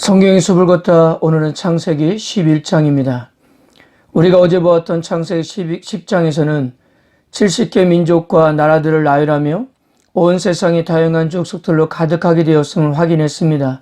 성경의 숲을 걷다 오늘은 창세기 11장입니다. 우리가 어제 보았던 창세기 10장에서는 70개 민족과 나라들을 나열하며 온 세상이 다양한 족속들로 가득하게 되었음을 확인했습니다.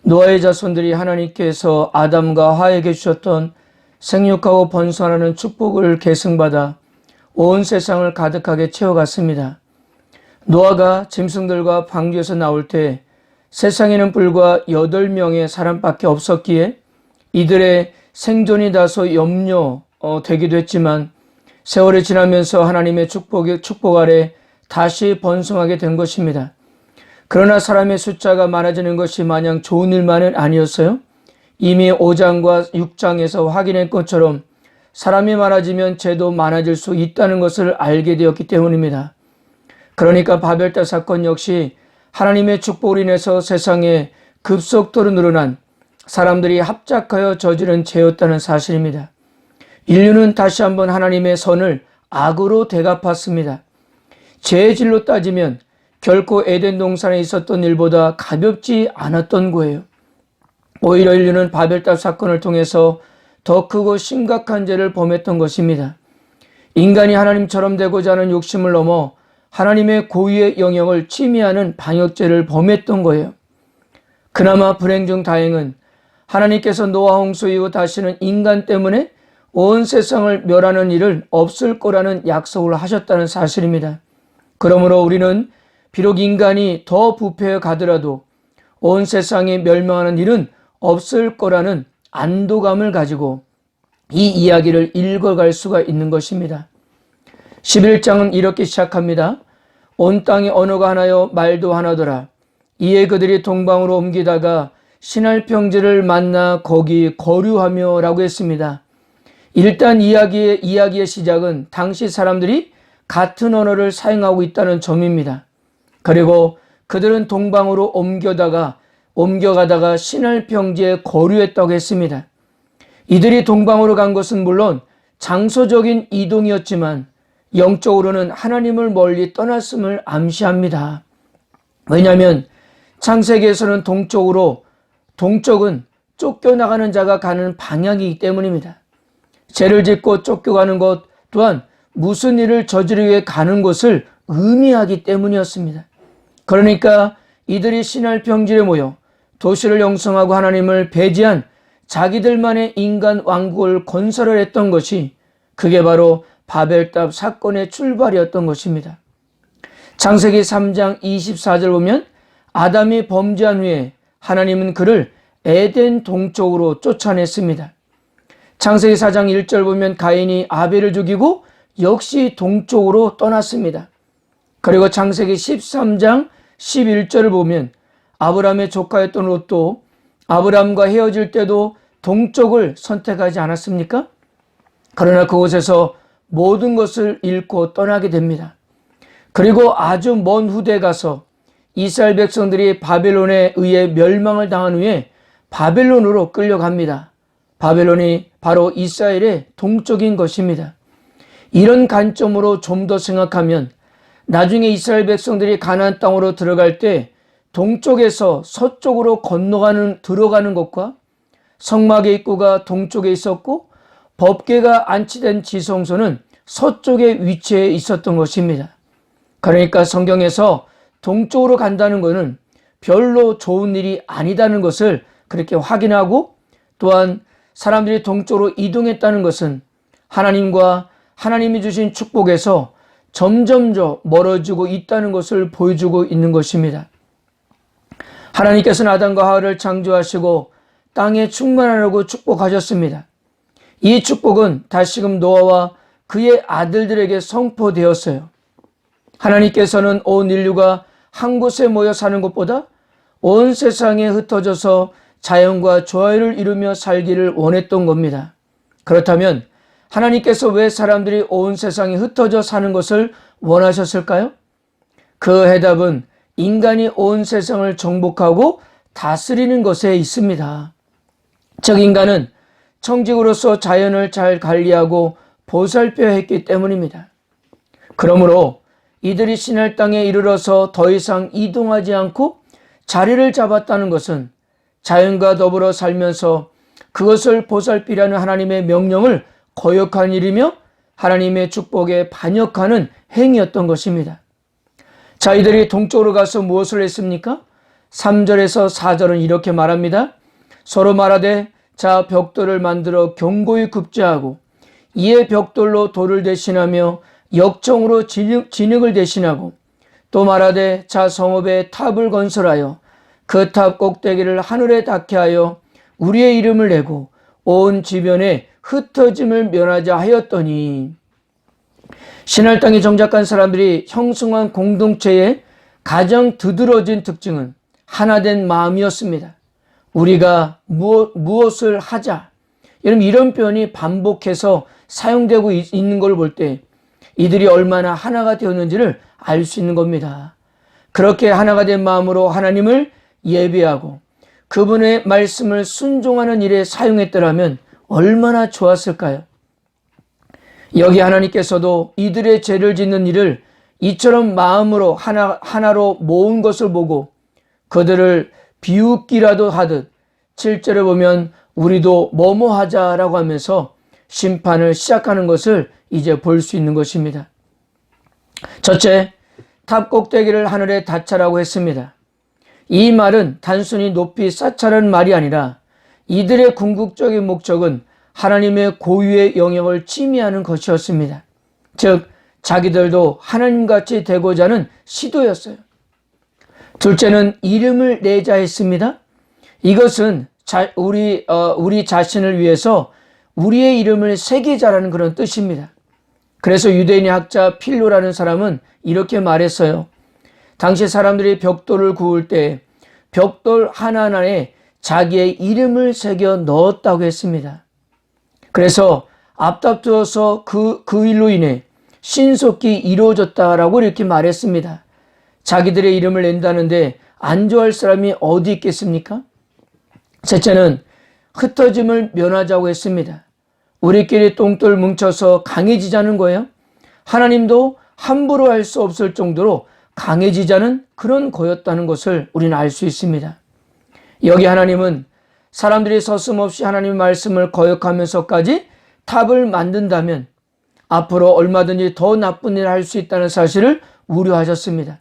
노아의 자손들이 하나님께서 아담과 하에게 주셨던 생육하고 번성하는 축복을 계승받아 온 세상을 가득하게 채워갔습니다. 노아가 짐승들과 방주에서 나올 때 세상에는 불과 8명의 사람밖에 없었기에 이들의 생존이 다소 염려되기도 했지만 세월이 지나면서 하나님의 축복 아래 다시 번성하게 된 것입니다. 그러나 사람의 숫자가 많아지는 것이 마냥 좋은 일만은 아니었어요. 이미 5장과 6장에서 확인한 것처럼 사람이 많아지면 죄도 많아질 수 있다는 것을 알게 되었기 때문입니다. 그러니까 바벨탑 사건 역시 하나님의 축복으로 인해서 세상에 급속도로 늘어난 사람들이 합작하여 저지른 죄였다는 사실입니다. 인류는 다시 한번 하나님의 선을 악으로 되갚았습니다. 죄의 질로 따지면 결코 에덴 동산에 있었던 일보다 가볍지 않았던 거예요. 오히려 인류는 바벨탑 사건을 통해서 더 크고 심각한 죄를 범했던 것입니다. 인간이 하나님처럼 되고자 하는 욕심을 넘어 하나님의 고유의 영역을 침해하는 반역죄를 범했던 거예요. 그나마 불행 중 다행은 하나님께서 노아 홍수 이후 다시는 인간 때문에 온 세상을 멸하는 일을 없을 거라는 약속을 하셨다는 사실입니다. 그러므로 우리는 비록 인간이 더 부패해 가더라도 온 세상이 멸망하는 일은 없을 거라는 안도감을 가지고 이 이야기를 읽어갈 수가 있는 것입니다. 11장은 이렇게 시작합니다. 온 땅이 언어가 하나요 말도 하나더라. 이에 그들이 동방으로 옮기다가 신할 평지를 만나 거기 거류하며 라고 했습니다. 일단 이야기의 시작은 당시 사람들이 같은 언어를 사용하고 있다는 점입니다. 그리고 그들은 동방으로 옮겨가다가 신할 평지에 거류했다고 했습니다. 이들이 동방으로 간 것은 물론 장소적인 이동이었지만 영적으로는 하나님을 멀리 떠났음을 암시합니다. 왜냐하면 창세기에서는 동쪽은 쫓겨나가는 자가 가는 방향이기 때문입니다. 죄를 짓고 쫓겨가는 것 또한 무슨 일을 저지르기 위해 가는 곳을 의미하기 때문이었습니다. 그러니까 이들이 신할 평지에 모여 도시를 형성하고 하나님을 배제한 자기들만의 인간 왕국을 건설을 했던 것이 그게 바로 바벨탑 사건의 출발이었던 것입니다. 창세기 3장 24절 보면 아담이 범죄한 후에 하나님은 그를 에덴 동쪽으로 쫓아냈습니다. 창세기 4장 1절 보면 가인이 아벨을 죽이고 역시 동쪽으로 떠났습니다. 그리고 창세기 13장 11절을 보면 아브라함의 조카였던 롯도 아브라함과 헤어질 때도 동쪽을 선택하지 않았습니까? 그러나 그곳에서 모든 것을 잃고 떠나게 됩니다. 그리고 아주 먼 후대에 가서 이스라엘 백성들이 바벨론에 의해 멸망을 당한 후에 바벨론으로 끌려갑니다. 바벨론이 바로 이스라엘의 동쪽인 것입니다. 이런 관점으로 좀 더 생각하면 나중에 이스라엘 백성들이 가나안 땅으로 들어갈 때 동쪽에서 서쪽으로 들어가는 것과 성막의 입구가 동쪽에 있었고 법궤가 안치된 지성소는 서쪽에 위치해 있었던 것입니다. 그러니까 성경에서 동쪽으로 간다는 것은 별로 좋은 일이 아니다는 것을 그렇게 확인하고 또한 사람들이 동쪽으로 이동했다는 것은 하나님과 하나님이 주신 축복에서 점점 멀어지고 있다는 것을 보여주고 있는 것입니다. 하나님께서는 아담과 하와를 창조하시고 땅에 충만하라고 축복하셨습니다. 이 축복은 다시금 노아와 그의 아들들에게 선포되었어요. 하나님께서는 온 인류가 한 곳에 모여 사는 것보다 온 세상에 흩어져서 자연과 조화를 이루며 살기를 원했던 겁니다. 그렇다면 하나님께서 왜 사람들이 온 세상에 흩어져 사는 것을 원하셨을까요? 그 해답은 인간이 온 세상을 정복하고 다스리는 것에 있습니다. 즉 인간은 청직으로서 자연을 잘 관리하고 보살펴야 했기 때문입니다. 그러므로 이들이 신할 땅에 이르러서 더 이상 이동하지 않고 자리를 잡았다는 것은 자연과 더불어 살면서 그것을 보살피라는 하나님의 명령을 거역한 일이며 하나님의 축복에 반역하는 행위였던 것입니다. 자, 이들이 동쪽으로 가서 무엇을 했습니까? 3절에서 4절은 이렇게 말합니다. 서로 말하되 자 벽돌을 만들어 견고히 굽자하고 이에 벽돌로 돌을 대신하며 역청으로 진흙을 대신하고 또 말하되 자 성읍에 탑을 건설하여 그 탑 꼭대기를 하늘에 닿게 하여 우리의 이름을 내고 온 주변에 흩어짐을 면하자 하였더니, 신할 땅에 정착한 사람들이 형성한 공동체의 가장 두드러진 특징은 하나된 마음이었습니다. 우리가 무엇을 하자. 여러분, 이런 표현이 반복해서 사용되고 있는 걸 볼 때 이들이 얼마나 하나가 되었는지를 알 수 있는 겁니다. 그렇게 하나가 된 마음으로 하나님을 예배하고 그분의 말씀을 순종하는 일에 사용했더라면 얼마나 좋았을까요? 여기 하나님께서도 이들의 죄를 짓는 일을 이처럼 마음으로 하나로 모은 것을 보고 그들을 비웃기라도 하듯 7절에 보면 우리도 뭐뭐 하자라고 하면서 심판을 시작하는 것을 이제 볼 수 있는 것입니다. 첫째, 탑 꼭대기를 하늘에 닿자라고 했습니다. 이 말은 단순히 높이 쌓자라는 말이 아니라 이들의 궁극적인 목적은 하나님의 고유의 영역을 침해하는 것이었습니다. 즉 자기들도 하나님같이 되고자 하는 시도였어요. 둘째는 이름을 내자 했습니다. 이것은 우리 자신을 위해서 우리의 이름을 새기자라는 그런 뜻입니다. 그래서 유대인의 학자 필로라는 사람은 이렇게 말했어요. 당시 사람들이 벽돌을 구울 때 벽돌 하나하나에 자기의 이름을 새겨 넣었다고 했습니다. 그래서 앞다투어서 그 일로 인해 신속히 이루어졌다라고 이렇게 말했습니다. 자기들의 이름을 낸다는데 안 좋아할 사람이 어디 있겠습니까? 셋째는 흩어짐을 면하자고 했습니다. 우리끼리 똥돌 뭉쳐서 강해지자는 거예요. 하나님도 함부로 할 수 없을 정도로 강해지자는 그런 거였다는 것을 우리는 알 수 있습니다. 여기 하나님은 사람들이 서슴없이 하나님의 말씀을 거역하면서까지 탑을 만든다면 앞으로 얼마든지 더 나쁜 일을 할 수 있다는 사실을 우려하셨습니다.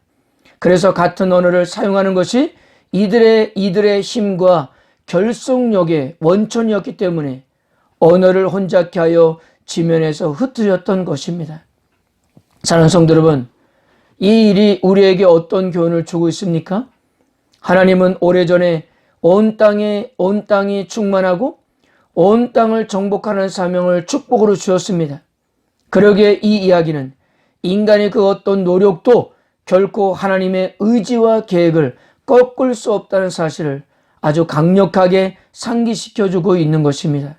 그래서 같은 언어를 사용하는 것이 이들의 힘과 결속력의 원천이었기 때문에 언어를 혼잡케 하여 지면에서 흩어졌던 것입니다. 사랑하는 성도 여러분, 이 일이 우리에게 어떤 교훈을 주고 있습니까? 하나님은 오래전에 온 땅이 충만하고 온 땅을 정복하는 사명을 축복으로 주었습니다. 그러기에 이 이야기는 인간의 그 어떤 노력도 결코 하나님의 의지와 계획을 꺾을 수 없다는 사실을 아주 강력하게 상기시켜주고 있는 것입니다.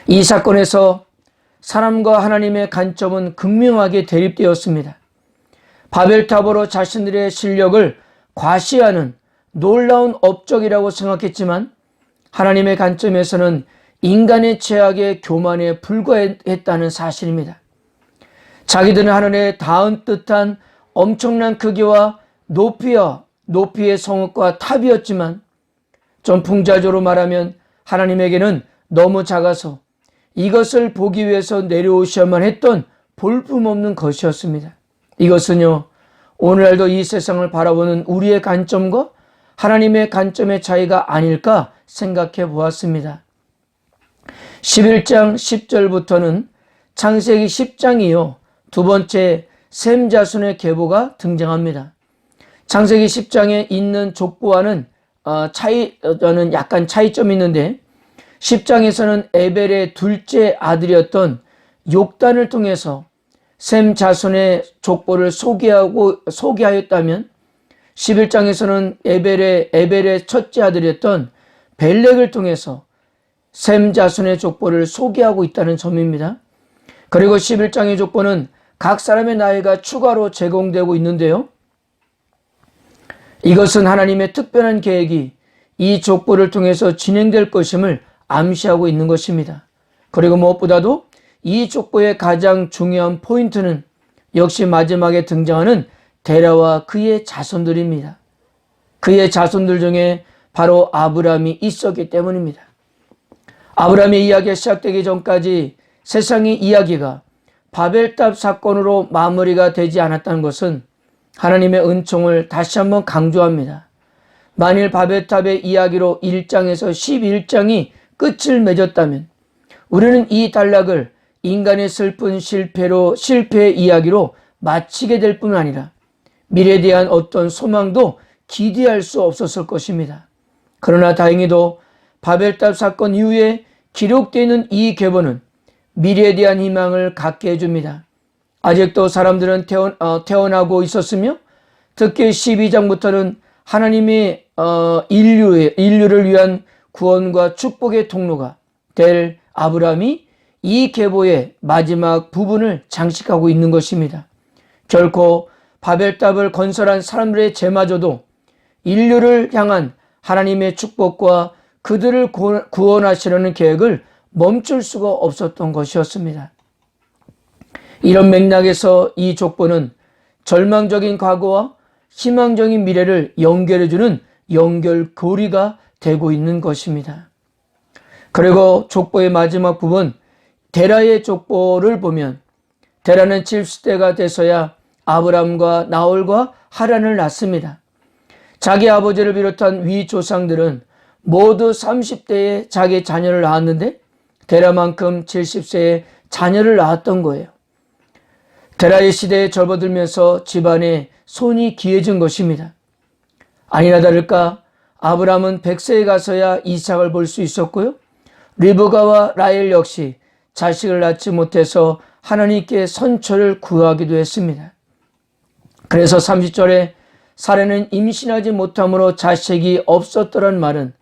이 사건에서 사람과 하나님의 관점은 극명하게 대립되었습니다. 바벨탑으로 자신들의 실력을 과시하는 놀라운 업적이라고 생각했지만 하나님의 관점에서는 인간의 죄악의 교만에 불과했다는 사실입니다. 자기들은 하늘에 닿은 듯한 엄청난 크기와 높이의 성읍과 탑이었지만 좀 풍자적으로 말하면 하나님에게는 너무 작아서 이것을 보기 위해서 내려오셔야만 했던 볼품없는 것이었습니다. 이것은요, 오늘날도 이 세상을 바라보는 우리의 관점과 하나님의 관점의 차이가 아닐까 생각해 보았습니다. 11장 10절부터는 창세기 10장이요 두 번째 셈 자손의 계보가 등장합니다. 창세기 10장에 있는 족보와는 약간 차이점이 있는데 10장에서는 에벨의 둘째 아들이었던 욕단을 통해서 셈 자손의 족보를 소개하였다면 11장에서는 에벨의 첫째 아들이었던 벨렉을 통해서 셈 자손의 족보를 소개하고 있다는 점입니다. 그리고 11장의 족보는 각 사람의 나이가 추가로 제공되고 있는데요. 이것은 하나님의 특별한 계획이 이 족보를 통해서 진행될 것임을 암시하고 있는 것입니다. 그리고 무엇보다도 이 족보의 가장 중요한 포인트는 역시 마지막에 등장하는 데라와 그의 자손들입니다. 그의 자손들 중에 바로 아브라함이 있었기 때문입니다. 아브라함의 이야기가 시작되기 전까지 세상의 이야기가 바벨탑 사건으로 마무리가 되지 않았다는 것은 하나님의 은총을 다시 한번 강조합니다. 만일 바벨탑의 이야기로 1장에서 11장이 끝을 맺었다면 우리는 이 단락을 인간의 슬픈 실패의 이야기로 마치게 될 뿐 아니라 미래에 대한 어떤 소망도 기대할 수 없었을 것입니다. 그러나 다행히도 바벨탑 사건 이후에 기록되어 있는 이 계보는 미래에 대한 희망을 갖게 해줍니다. 아직도 사람들은 태어나고 있었으며 특히 12장부터는 하나님이 인류를 위한 구원과 축복의 통로가 될 아브라함이 이 계보의 마지막 부분을 장식하고 있는 것입니다. 결코 바벨탑을 건설한 사람들의 죄마저도 인류를 향한 하나님의 축복과 그들을 구원하시려는 계획을 멈출 수가 없었던 것이었습니다. 이런 맥락에서 이 족보는 절망적인 과거와 희망적인 미래를 연결해주는 연결고리가 되고 있는 것입니다. 그리고 족보의 마지막 부분 데라의 족보를 보면 데라는 70대가 돼서야 아브람과 나홀과 하란을 낳습니다. 자기 아버지를 비롯한 위 조상들은 모두 30대에 자기 자녀를 낳았는데 데라만큼 70세에 자녀를 낳았던 거예요. 데라의 시대에 접어들면서 집안에 손이 귀해진 것입니다. 아니나 다를까 아브람은 100세에 가서야 이삭을 볼 수 있었고요. 리브가와 라헬 역시 자식을 낳지 못해서 하나님께 선처를 구하기도 했습니다. 그래서 30절에 사례는 임신하지 못함으로 자식이 없었더란 말은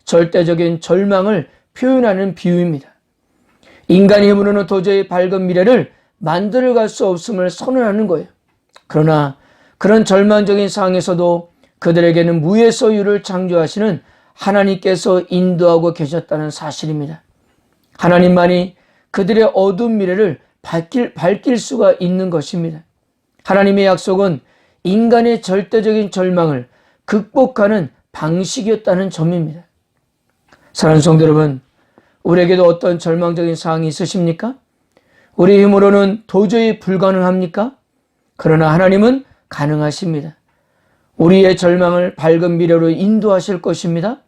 절대적인 절망을 표현하는 비유입니다. 인간의 힘으로는 도저히 밝은 미래를 만들어갈 수 없음을 선언하는 거예요. 그러나 그런 절망적인 상황에서도 그들에게는 무의 소유를 창조하시는 하나님께서 인도하고 계셨다는 사실입니다. 하나님만이 그들의 어두운 미래를 밝힐 수가 있는 것입니다. 하나님의 약속은 인간의 절대적인 절망을 극복하는 방식이었다는 점입니다. 사랑하는 성도 여러분, 우리에게도 어떤 절망적인 상황이 있으십니까? 우리 힘으로는 도저히 불가능합니까? 그러나 하나님은 가능하십니다. 우리의 절망을 밝은 미래로 인도하실 것입니다.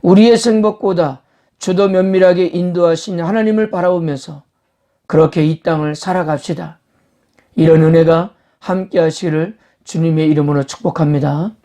우리의 생각보다 주도 면밀하게 인도하신 하나님을 바라보면서 그렇게 이 땅을 살아갑시다. 이런 은혜가 함께 하시기를 주님의 이름으로 축복합니다.